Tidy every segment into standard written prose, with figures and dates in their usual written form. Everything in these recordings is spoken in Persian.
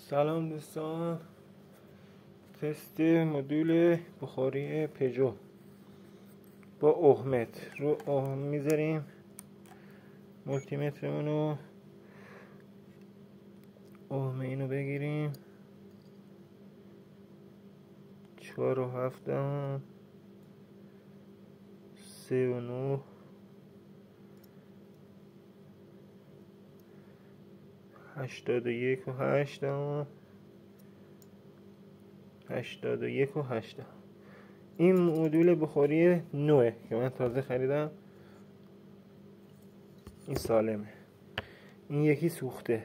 سلام دوستان، تست مدول بخاری پژو با اوهمتر رو اوهم میذاریم. مولتی مترمون رو اوهم اینو بگیریم 4.7 3.9 81.8 81.8. این مدول بخاری نوه که من تازه خریدم، این سالمه. این یکی سوخته.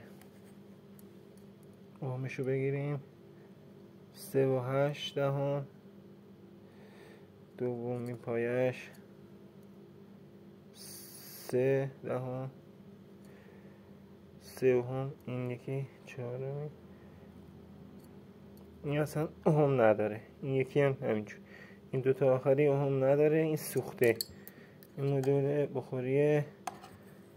اوهمشو بگیریم 3.8. دومی پایش 3 اوهم. این یکی 4. این اصلا اوهم نداره. این یکی هم همینجور. این دوتا آخری اوهم نداره. این سوخته. این مدل بخاری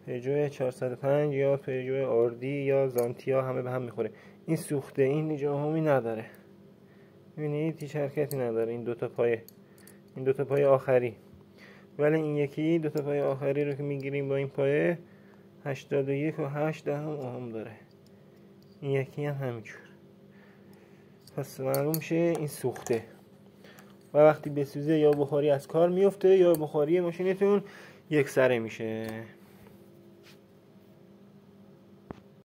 پژو 405 یا پژو آردی یا زانتیا همه به هم میخوره. این سوخته. این اینجا اوهمی نداره. میبینید هیچ حرکتی نداره. این دوتا پای آخری. ولی این یکی دوتا پای آخری رو که میگیریم با این پایه 81.8 اوهم داره. این یکی هم همینجور. پس معلوم شه این سوخته و وقتی بسوزه یا بخاری از کار میفته یا بخاری ماشینتون یک سره میشه.